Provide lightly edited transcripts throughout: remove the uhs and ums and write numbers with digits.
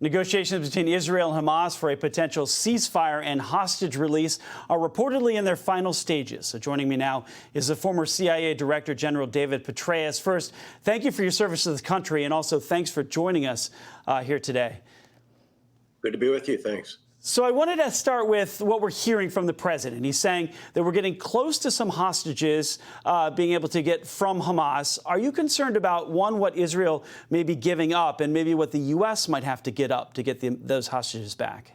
Negotiations between Israel and Hamas for a potential ceasefire and hostage release are reportedly in their final stages. So joining me now is the former CIA Director General David Petraeus. First, thank you for your service to the country, and also thanks for joining us here today. Good to be with you. Thanks. So I wanted to start with what we're hearing from the president. He's saying that we're getting close to some hostages being able to get from Hamas. Are you concerned about, one, what Israel may be giving up and maybe what the U.S. might have to get up to get those hostages back?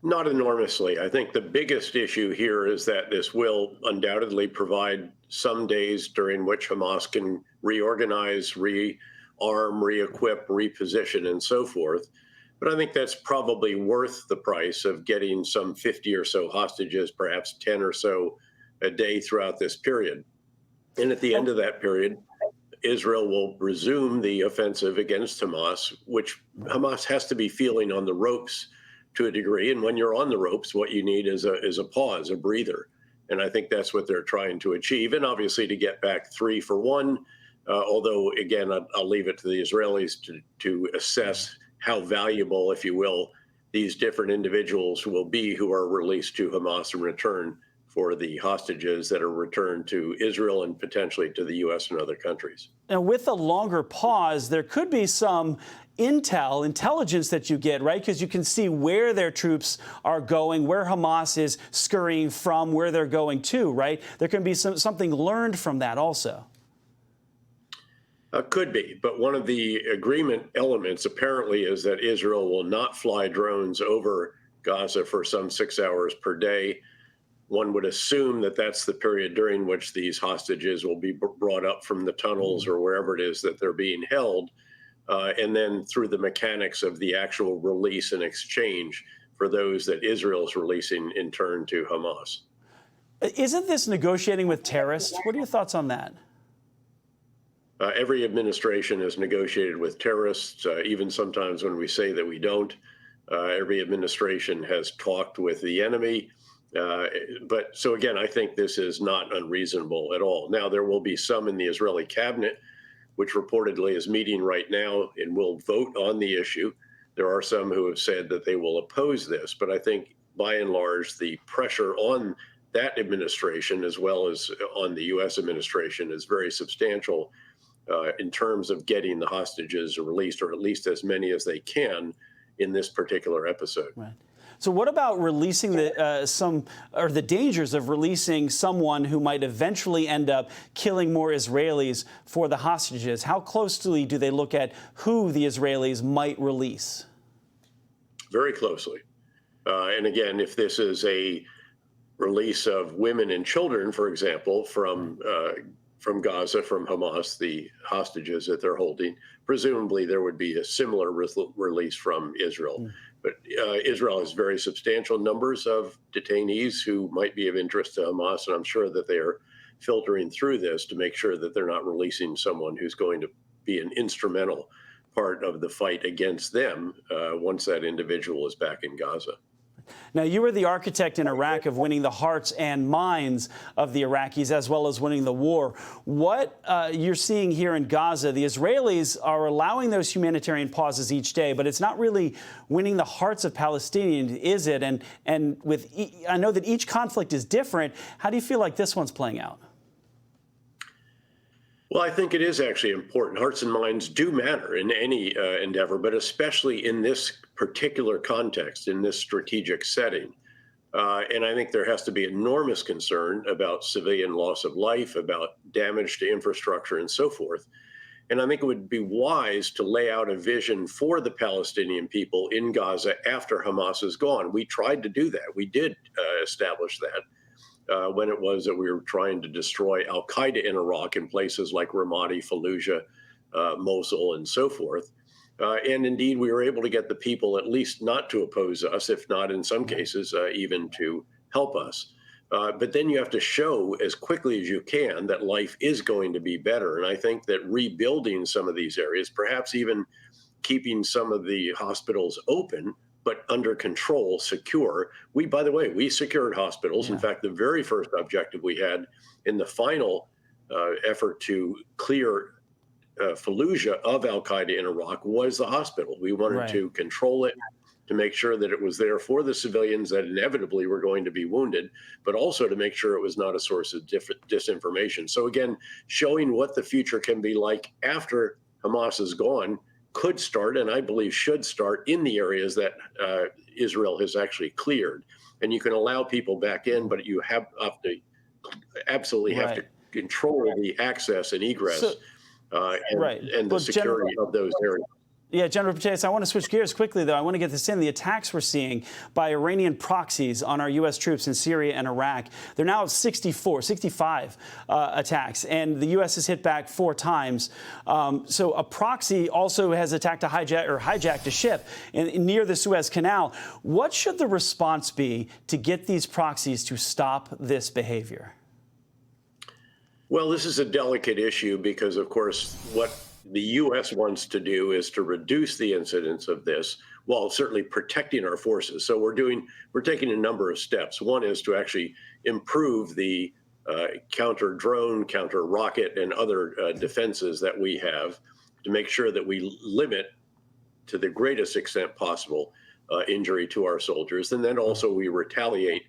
Not enormously. I think the biggest issue here is that this will undoubtedly provide some days during which Hamas can reorganize, rearm, re-equip, reposition, and so forth. But I think that's probably worth the price of getting some 50 or so hostages, perhaps 10 or so a day throughout this period. And at the end of that period, Israel will resume the offensive against Hamas, which Hamas has to be feeling on the ropes to a degree. And when you're on the ropes, what you need is a pause, a breather. And I think that's what they're trying to achieve. And obviously to get back 3 for 1, although, again, I'll leave it to the Israelis to assess how valuable, if you will, these different individuals will be who are released to Hamas in return for the hostages that are returned to Israel and potentially to the U.S. and other countries. Now, with a longer pause, there could be some intelligence that you get, right? Because you can see where their troops are going, where Hamas is scurrying from, where they're going to, right? There can be something learned from that also. Could be, but one of the agreement elements apparently is that Israel will not fly drones over Gaza for some 6 hours per day. One would assume that that's the period during which these hostages will be brought up from the tunnels or wherever it is that they're being held, and then through the mechanics of the actual release and exchange for those that Israel's releasing in turn to Hamas. Isn't this negotiating with terrorists? What are your thoughts on that? Every administration has negotiated with terrorists, even sometimes when we say that we don't. Every administration has talked with the enemy. But so again, I think this is not unreasonable at all. Now, there will be some in the Israeli cabinet, which reportedly is meeting right now and will vote on the issue. There are some who have said that they will oppose this, but I think by and large, the pressure on that administration, as well as on the U.S. administration, is very substantial in terms of getting the hostages released, or at least as many as they can in this particular episode. Right. So what about releasing the dangers of releasing someone who might eventually end up killing more Israelis for the hostages? How closely do they look at who the Israelis might release? Very closely. And again, if this is a release of women and children, for example, from Gaza, from Hamas, the hostages that they're holding, presumably there would be a similar release from Israel. But Israel has very substantial numbers of detainees who might be of interest to Hamas, and I'm sure that they are filtering through this to make sure that they're not releasing someone who's going to be an instrumental part of the fight against them once that individual is back in Gaza. Now, you were the architect in Iraq of winning the hearts and minds of the Iraqis, as well as winning the war. What you're seeing here in Gaza, the Israelis are allowing those humanitarian pauses each day, but it's not really winning the hearts of Palestinians, is it? And I know that each conflict is different. How do you feel like this one's playing out? Well, I think it is actually important. Hearts and minds do matter in any endeavor, but especially in this particular context, in this strategic setting. And I think there has to be enormous concern about civilian loss of life, about damage to infrastructure and so forth. And I think it would be wise to lay out a vision for the Palestinian people in Gaza after Hamas is gone. We tried to do that. We did establish that. When it was that we were trying to destroy al-Qaeda in Iraq in places like Ramadi, Fallujah, Mosul, and so forth. And indeed, we were able to get the people at least not to oppose us, if not in some cases even to help us. But then you have to show as quickly as you can that life is going to be better. And I think that rebuilding some of these areas, perhaps even keeping some of the hospitals open, but under control, secure. By the way, we secured hospitals. Yeah. In fact, the very first objective we had in the final effort to clear Fallujah of al-Qaeda in Iraq was the hospital. We wanted to control it, to make sure that it was there for the civilians that inevitably were going to be wounded, but also to make sure it was not a source of disinformation. So again, showing what the future can be like after Hamas is gone could start, and I believe should start, in the areas that Israel has actually cleared. And you can allow people back in, but you have to absolutely have to control the access and egress and the security of those areas. Yeah, General Petraeus, I want to switch gears quickly, though. I want to get this in. The attacks we're seeing by Iranian proxies on our U.S. troops in Syria and Iraq, they're now at 65 attacks, and the U.S. has hit back 4 times. So a proxy also has attacked hijacked a ship near the Suez Canal. What should the response be to get these proxies to stop this behavior? Well, this is a delicate issue because, of course, what the U.S. wants to do is to reduce the incidence of this while certainly protecting our forces. So we're taking a number of steps. One is to actually improve the counter drone, counter rocket, and other defenses that we have to make sure that we limit to the greatest extent possible injury to our soldiers. And then also we retaliate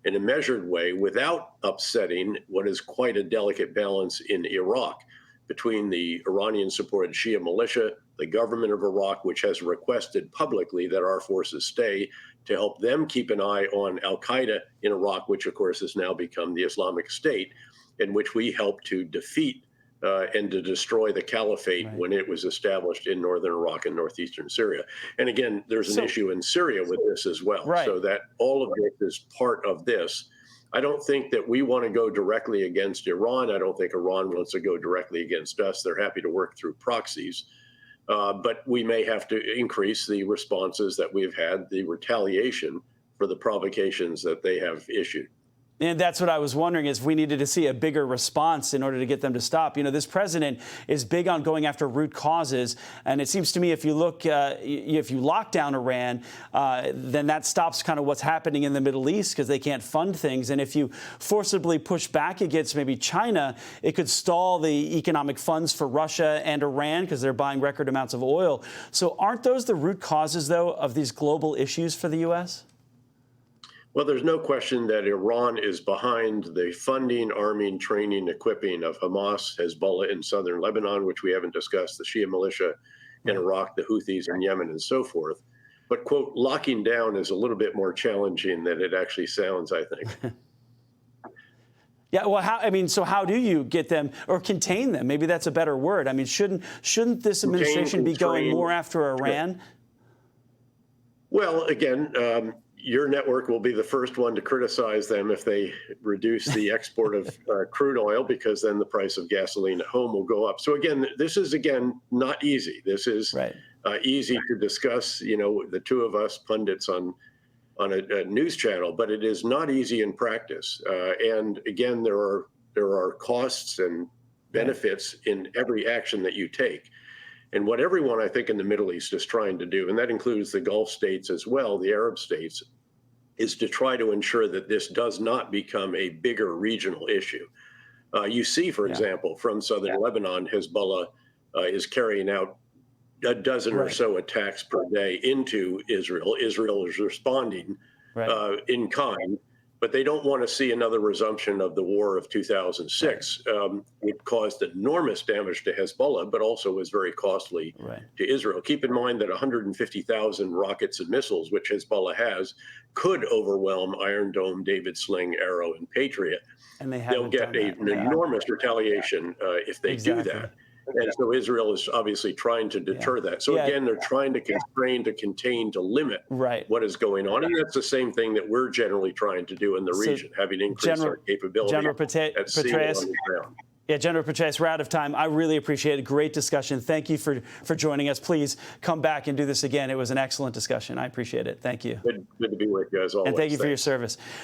in a measured way without upsetting what is quite a delicate balance in Iraq between the Iranian-supported Shia militia, the government of Iraq, which has requested publicly that our forces stay to help them keep an eye on al-Qaeda in Iraq, which of course has now become the Islamic State, in which we helped to defeat and to destroy the caliphate when it was established in northern Iraq and northeastern Syria. And again, there's an issue in Syria with this as well. So that all of this is part of this. I don't think that we want to go directly against Iran. I don't think Iran wants to go directly against us. They're happy to work through proxies. But we may have to increase the responses that we've had, the retaliation for the provocations that they have issued. And that's what I was wondering, is if we needed to see a bigger response in order to get them to stop. You know, this president is big on going after root causes. And it seems to me if you look, if you lock down Iran, then that stops kind of what's happening in the Middle East because they can't fund things. And if you forcibly push back against maybe China, it could stall the economic funds for Russia and Iran because they're buying record amounts of oil. So aren't those the root causes, though, of these global issues for the U.S.? Well, there's no question that Iran is behind the funding, arming, training, equipping of Hamas, Hezbollah in southern Lebanon, which we haven't discussed, the Shia militia in Iraq, the Houthis in Yemen, and so forth. But, quote, locking down is a little bit more challenging than it actually sounds, I think. Yeah, well, so how do you get them or contain them? Maybe that's a better word. I mean, shouldn't this administration be going more after Iran? Well, again, your network will be the first one to criticize them if they reduce the export of crude oil, because then the price of gasoline at home will go up. So again, this is, not easy. This is easy to discuss, you know, the two of us pundits on a news channel, but it is not easy in practice. And again, there are costs and benefits in every action that you take. And what everyone, I think, in the Middle East is trying to do, and that includes the Gulf states as well, the Arab states, is to try to ensure that this does not become a bigger regional issue. You see, for example, from southern Lebanon, Hezbollah is carrying out a dozen or so attacks per day into Israel. Israel is responding in kind. But they don't want to see another resumption of the war of 2006. It caused enormous damage to Hezbollah, but also was very costly to Israel. Keep in mind that 150,000 rockets and missiles, which Hezbollah has, could overwhelm Iron Dome, David Sling, Arrow, and Patriot. And they'll get an enormous retaliation if they do that. And so Israel is obviously trying to deter that. So again, they're trying to constrain, to contain, to limit what is going on. And that's the same thing that we're generally trying to do in the region, having increased our capability at sea and on the ground. Yeah, General Petraeus, we're out of time. I really appreciate it. Great discussion. Thank you for joining us. Please come back and do this again. It was an excellent discussion. I appreciate it. Thank you. Good to be with you, as always. And thank you for your service.